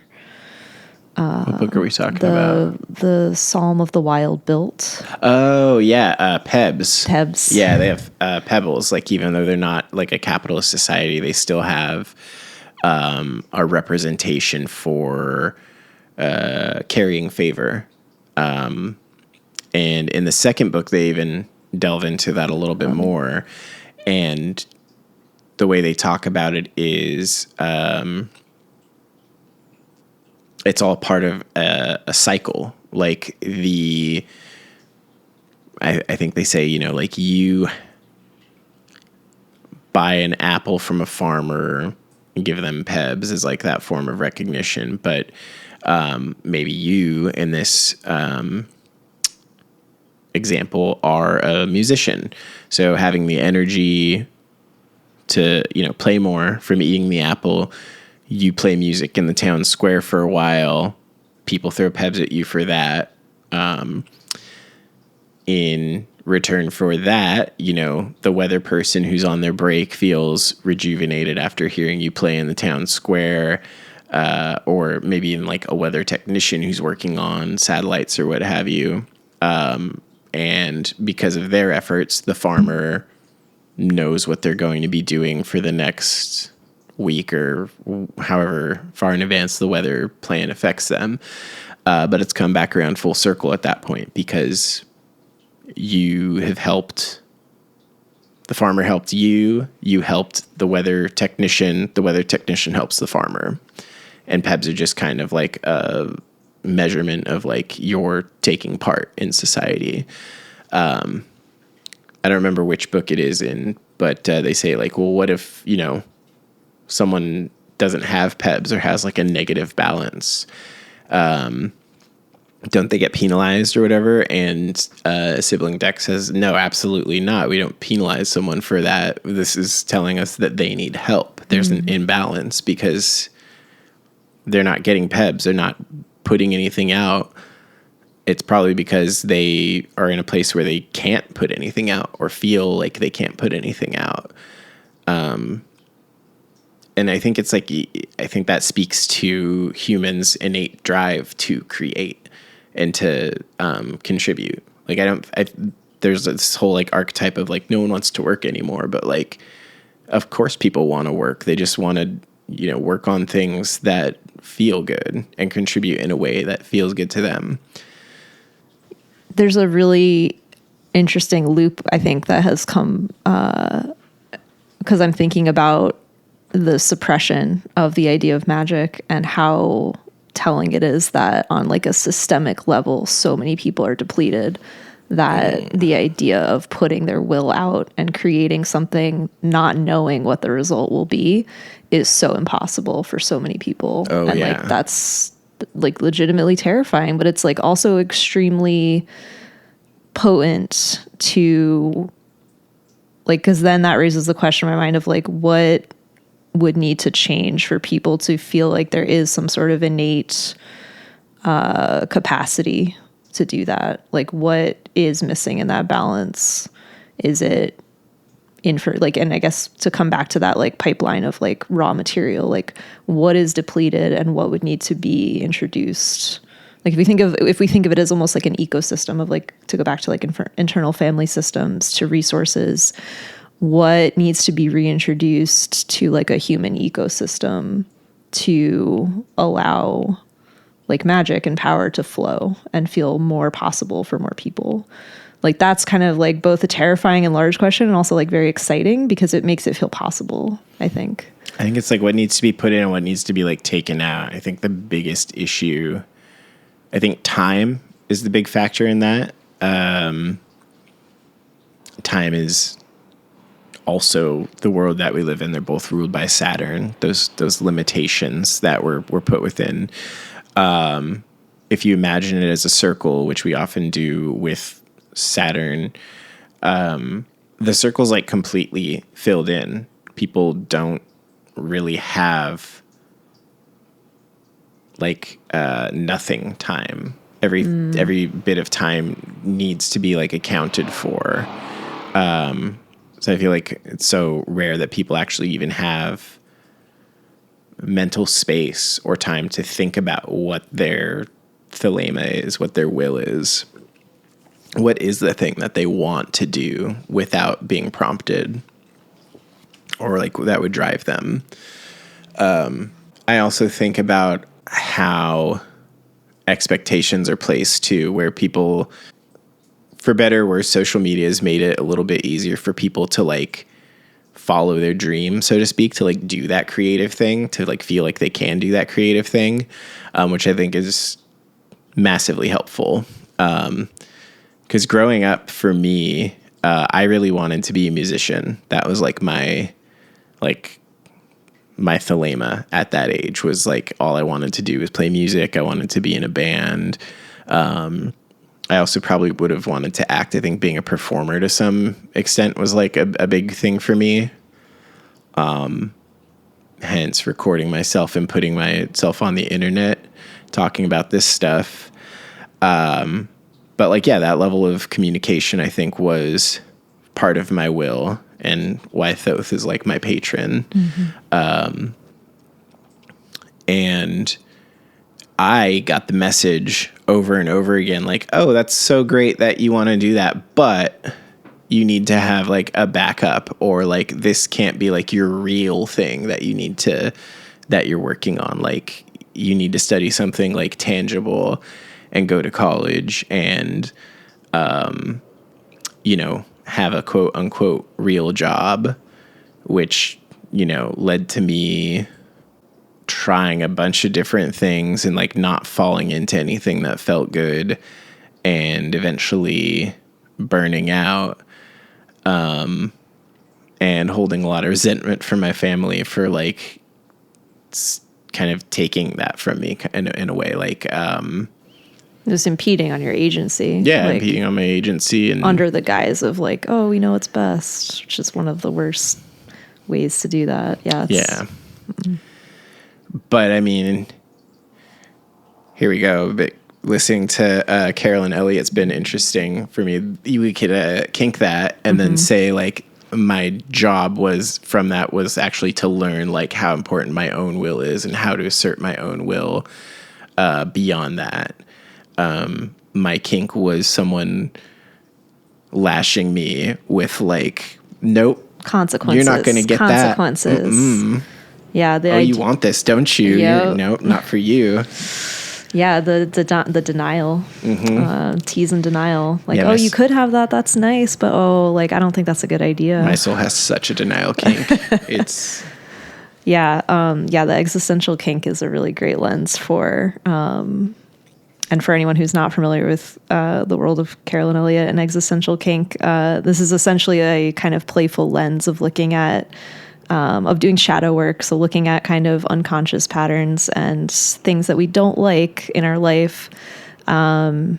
What book are we talking about? The Psalm of the Wild Built. Oh, yeah. Pebs. Pebs. Yeah, they have pebbles. Like, even though they're not like a capitalist society, they still have a representation for carrying favor. And in the second book, they even delve into that a little bit more. And the way they talk about it is it's all part of a cycle. Like I think they say, like you buy an apple from a farmer and give them pebs is like that form of recognition. But maybe you in this example are a musician. So having the energy to, play more from eating the apple, you play music in the town square for a while. People throw pebs at you for that. In return for that, the weather person who's on their break feels rejuvenated after hearing you play in the town square. Or maybe even like a weather technician who's working on satellites or what have you. And because of their efforts, the farmer knows what they're going to be doing for the next week or however far in advance the weather plan affects them. But it's come back around full circle at that point because you have helped, the farmer helped you helped the weather technician helps the farmer. And pebs are just kind of like a measurement of like you're taking part in society. I don't remember which book it is in, but they say like, well, what if, someone doesn't have PEBs or has like a negative balance, don't they get penalized or whatever? And sibling deck says, no, absolutely not. We don't penalize someone for that. This is telling us that they need help. There's an imbalance because they're not getting PEBs. They're not putting anything out. It's probably because they are in a place where they can't put anything out or feel like they can't put anything out. And I think it's like, I think that speaks to humans' innate drive to create and to contribute. Like, there's this whole like archetype of like, no one wants to work anymore, but like, of course people want to work. They just want to, work on things that feel good and contribute in a way that feels good to them. There's a really interesting loop, I think, that has come because I'm thinking about the suppression of the idea of magic and how telling it is that on like a systemic level, so many people are depleted that the idea of putting their will out and creating something, not knowing what the result will be, is so impossible for so many people. And like, that's like legitimately terrifying, but it's like also extremely potent to like, because then that raises the question in my mind of like, what would need to change for people to feel like there is some sort of innate capacity to do that? Like, what is missing in that balance? Is it and I guess to come back to that like pipeline of like raw material, like what is depleted and what would need to be introduced? Like if we think of it as almost like an ecosystem of like, to go back to like internal family systems to resources, what needs to be reintroduced to like a human ecosystem to allow like magic and power to flow and feel more possible for more people? Like that's kind of like both a terrifying and large question and also like very exciting because it makes it feel possible, I think. I think it's like what needs to be put in and what needs to be like taken out. I think the biggest issue, I think time is the big factor in that. Time is also the world that we live in. They're both ruled by Saturn. Those limitations that were put within. If you imagine it as a circle, which we often do with Saturn, the circle's like completely filled in. People don't really have like nothing time. Every bit of time needs to be like accounted for. So I feel like it's so rare that people actually even have mental space or time to think about what their thelema is, what their will is. What is the thing that they want to do without being prompted or like that would drive them? I also think about how expectations are placed too, where people, for better or worse, social media has made it a little bit easier for people to like follow their dream, so to speak, to like do that creative thing, to like feel like they can do that creative thing, which I think is massively helpful. Because growing up for me, I really wanted to be a musician. That was like my thelema at that age, was like all I wanted to do was play music. I wanted to be in a band. I also probably would have wanted to act. I think being a performer to some extent was like a big thing for me. Hence recording myself and putting myself on the internet, talking about this stuff. But like, yeah, that level of communication, I think, was part of my will and why Thoth is like my patron. And I got the message over and over again, like, oh, that's so great that you want to do that, but you need to have like a backup, or like this can't be like your real thing that you're working on. Like you need to study something like tangible and go to college and, have a quote unquote real job, which, led to me trying a bunch of different things and like not falling into anything that felt good and eventually burning out. And and holding a lot of resentment from my family for like kind of taking that from me in a way, like just impeding on your agency. Yeah, like, impeding on my agency and under the guise of like, oh, we know what's best, which is one of the worst ways to do that. Yeah. Yeah. But I mean, here we go. But listening to Carolyn Elliott's been interesting for me. We could kink that and then say like my job was actually to learn like how important my own will is and how to assert my own will beyond that. My kink was someone lashing me with like, nope, consequences. You're not going to get consequences. that. Yeah. You want this, don't you? Yep. Nope, not for you. Yeah, the denial, tease and denial. Like, Yeah, you could have that. That's nice, but like I don't think that's a good idea. My soul has such a denial kink. It's the existential kink is a really great lens for. And for anyone who's not familiar with the world of Carolyn Elliott and existential kink, this is essentially a kind of playful lens of looking at, of doing shadow work. So looking at kind of unconscious patterns and things that we don't like in our life, and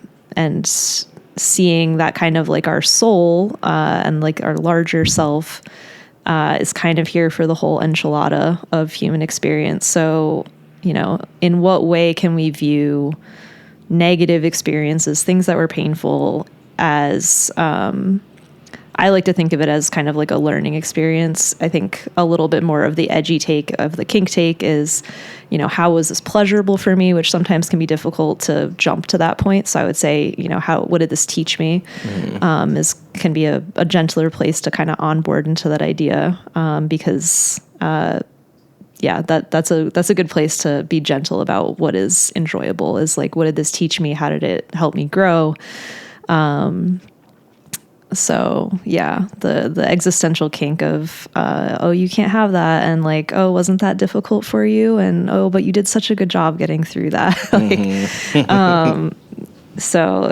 seeing that kind of like our soul and like our larger self is kind of here for the whole enchilada of human experience. So, in what way can we view negative experiences, things that were painful, as I like to think of it as kind of like a learning experience. I think a little bit more of the edgy take of the kink take is, how was this pleasurable for me, which sometimes can be difficult to jump to that point. So I would say, what did this teach me? Can be a gentler place to kind of onboard into that idea, because that's a good place to be gentle about what is enjoyable, is like, what did this teach me? How did it help me grow? So yeah, the existential kink of, you can't have that. And like, oh, wasn't that difficult for you? And, oh, but you did such a good job getting through that. So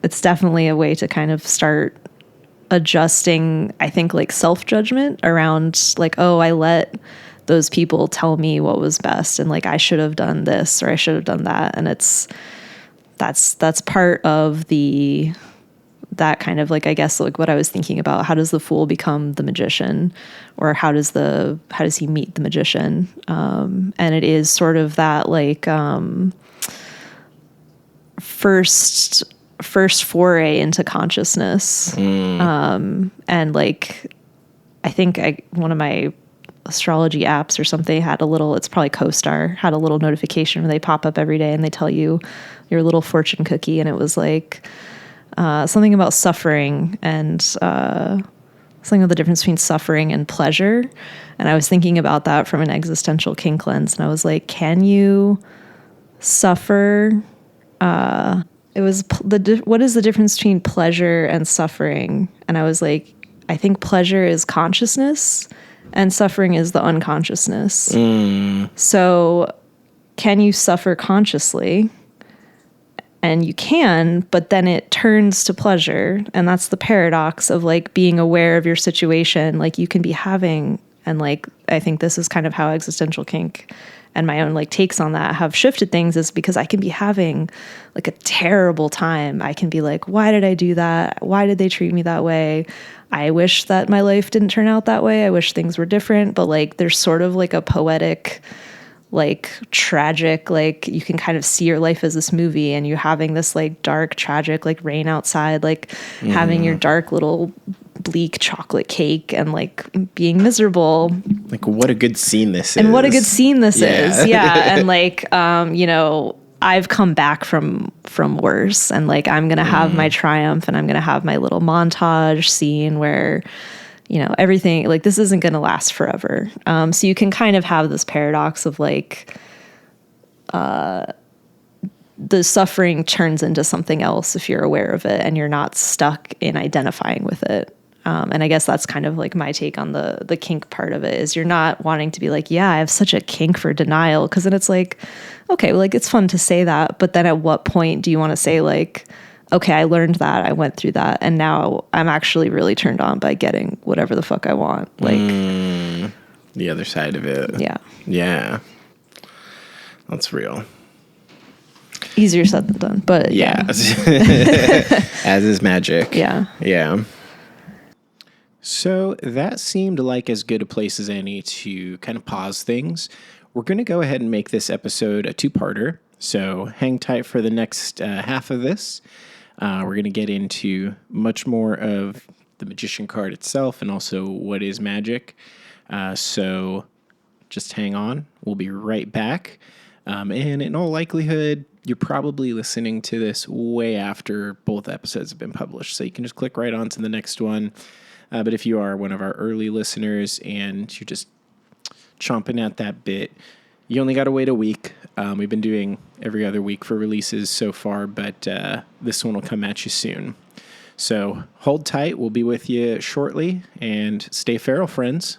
it's definitely a way to kind of start adjusting, I think, like self-judgment around like, oh, I let those people tell me what was best. And like, I should have done this or I should have done that. And that's part of that kind of like, I guess, like what I was thinking about, how does the fool become the magician, or how does he meet the magician? And it is sort of that like, first foray into consciousness. And like, I think one of my astrology apps or something had it's probably CoStar, had a little notification where they pop up every day and they tell you your little fortune cookie. And it was like, something about suffering and something of the difference between suffering and pleasure. And I was thinking about that from an existential kink lens. And I was like, can you suffer? It was what is the difference between pleasure and suffering? And I was like, I think pleasure is consciousness and suffering is the unconsciousness. So can you suffer consciously? And you can, but then it turns to pleasure. And that's the paradox of like being aware of your situation. Like you can be having, and like, I think this is kind of how existential kink and my own like takes on that have shifted things, is because I can be having like a terrible time. I can be like, why did I do that? Why did they treat me that way? I wish that my life didn't turn out that way. I wish things were different. But like, there's sort of like a poetic, like tragic, like you can kind of see your life as this movie, and you having this like dark, tragic, like rain outside, like having your dark little bleak chocolate cake and like being miserable. Like what a good scene this is. And what a good scene this is. Yeah. And like, I've come back from worse, and like, I'm going to have my triumph, and I'm going to have my little montage scene where, everything, like this isn't going to last forever. So you can kind of have this paradox of like, the suffering turns into something else if you're aware of it and you're not stuck in identifying with it. And I guess that's kind of like my take on the kink part of it, is you're not wanting to be like, yeah, I have such a kink for denial. Cause then it's like, okay, well, like it's fun to say that, but then at what point do you want to say like, okay, I learned that, I went through that, and now I'm actually really turned on by getting whatever the fuck I want. Like, the other side of it. yeah. Yeah. That's real. Easier said than done, but Yeah. As is magic. Yeah. Yeah. So that seemed like as good a place as any to kind of pause things. We're going to go ahead and make this episode a two-parter. So hang tight for the next half of this. We're going to get into much more of the magician card itself and also what is magic. So just hang on. We'll be right back. And in all likelihood, you're probably listening to this way after both episodes have been published. So you can just click right on to the next one. But if you are one of our early listeners and you're just chomping at that bit, you only got to wait a week. We've been doing every other week for releases so far, but this one will come at you soon. So hold tight. We'll be with you shortly, and stay feral, friends.